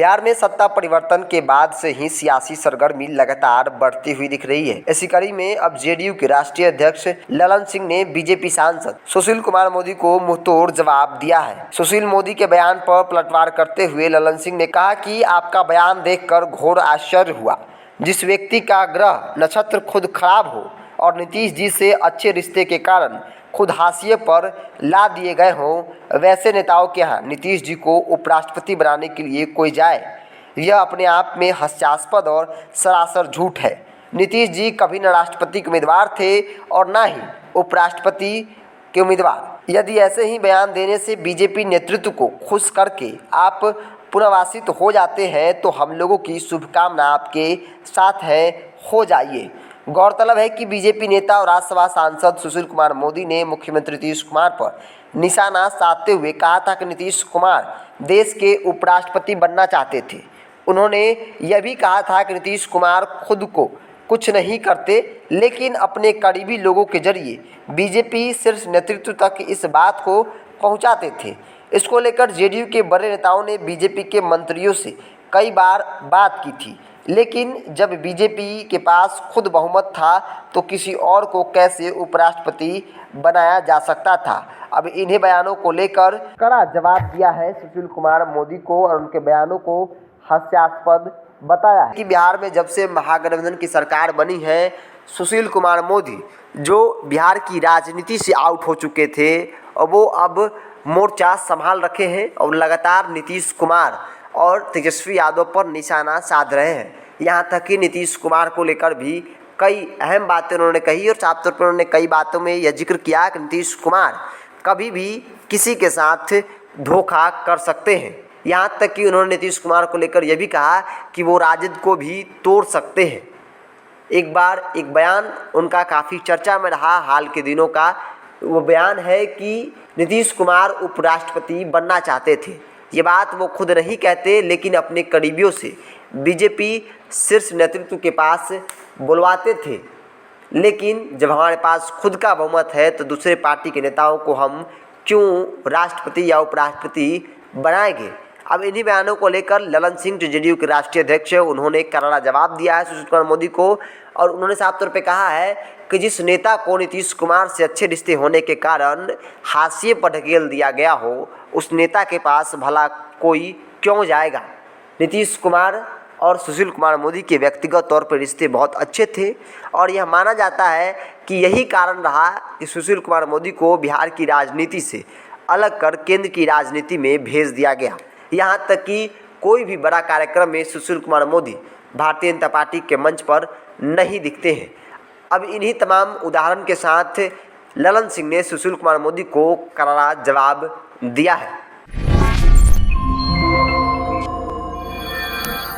बिहार में सत्ता परिवर्तन के बाद से ही सियासी सरगर्मी लगातार बढ़ती हुई दिख रही है। इसी कड़ी में अब जेडीयू के राष्ट्रीय अध्यक्ष ललन सिंह ने बीजेपी सांसद सुशील कुमार मोदी को मुंहतोड़ जवाब दिया है। सुशील मोदी के बयान पर पलटवार करते हुए ललन सिंह ने कहा कि आपका बयान देखकर घोर आश्चर्य हुआ। जिस व्यक्ति का ग्रह नक्षत्र खुद खराब हो और नीतीश जी से अच्छे रिश्ते के कारण खुद हाशिए पर ला दिए गए हों, वैसे नेताओं के यहाँ नीतीश जी को उपराष्ट्रपति बनाने के लिए कोई जाए, यह अपने आप में हास्यास्पद और सरासर झूठ है। नीतीश जी कभी न राष्ट्रपति के उम्मीदवार थे और न ही उपराष्ट्रपति के उम्मीदवार। यदि ऐसे ही बयान देने से बीजेपी नेतृत्व को खुश करके आप पुनर्वासित हो जाते हैं तो हम लोगों की शुभकामना आपके साथ है, हो जाइए। गौरतलब है कि बीजेपी नेता और राज्यसभा सांसद सुशील कुमार मोदी ने मुख्यमंत्री नीतीश कुमार पर निशाना साधते हुए कहा था कि नीतीश कुमार देश के उपराष्ट्रपति बनना चाहते थे। उन्होंने यह भी कहा था कि नीतीश कुमार खुद को कुछ नहीं करते, लेकिन अपने करीबी लोगों के जरिए बीजेपी शीर्ष नेतृत्व तक इस बात को पहुंचाते थे। इसको लेकर जेडीयू के बड़े नेताओं ने बीजेपी के मंत्रियों से कई बार बात की थी, लेकिन जब बीजेपी के पास खुद बहुमत था तो किसी और को कैसे उपराष्ट्रपति बनाया जा सकता था। अब इन्हीं बयानों को लेकर कड़ा जवाब दिया है सुशील कुमार मोदी को और उनके बयानों को हास्यास्पद बताया है कि बिहार में जब से महागठबंधन की सरकार बनी है, सुशील कुमार मोदी जो बिहार की राजनीति से आउट हो चुके थे और वो अब मोर्चा संभाल रखे हैं और लगातार नीतीश कुमार और तेजस्वी यादव पर निशाना साध रहे हैं। यहाँ तक कि नीतीश कुमार को लेकर भी कई अहम बातें उन्होंने कही और साफ तौर पर उन्होंने कई बातों में यह जिक्र किया कि नीतीश कुमार कभी भी किसी के साथ धोखा कर सकते हैं। यहाँ तक कि उन्होंने नीतीश कुमार को लेकर यह भी कहा कि वो राजद को भी तोड़ सकते हैं। एक बार एक बयान उनका काफ़ी चर्चा में रहा हाल के दिनों का, वो बयान है कि नीतीश कुमार उपराष्ट्रपति बनना चाहते थे। ये बात वो खुद नहीं कहते, लेकिन अपने करीबियों से बीजेपी शीर्ष नेतृत्व के पास बुलवाते थे। लेकिन जब हमारे पास खुद का बहुमत है तो दूसरे पार्टी के नेताओं को हम क्यों राष्ट्रपति या उपराष्ट्रपति बनाएंगे। अब इन्हीं बयानों को लेकर ललन सिंह जो जेडीयू के राष्ट्रीय अध्यक्ष है, उन्होंने करारा जवाब दिया है सुशील कुमार मोदी को और उन्होंने साफ तौर पे कहा है कि जिस नेता को नीतीश कुमार से अच्छे रिश्ते होने के कारण हाशिए पर ढकेल दिया गया हो, उस नेता के पास भला कोई क्यों जाएगा। नीतीश कुमार और सुशील कुमार मोदी के व्यक्तिगत तौर पर रिश्ते बहुत अच्छे थे और यह माना जाता है कि यही कारण रहा कि सुशील कुमार मोदी को बिहार की राजनीति से अलग कर केंद्र की राजनीति में भेज दिया गया। यहाँ तक कि कोई भी बड़ा कार्यक्रम में सुशील कुमार मोदी भारतीय जनता पार्टी के मंच पर नहीं दिखते हैं। अब इन्हीं तमाम उदाहरण के साथ ललन सिंह ने सुशील कुमार मोदी को करारा जवाब दिया है।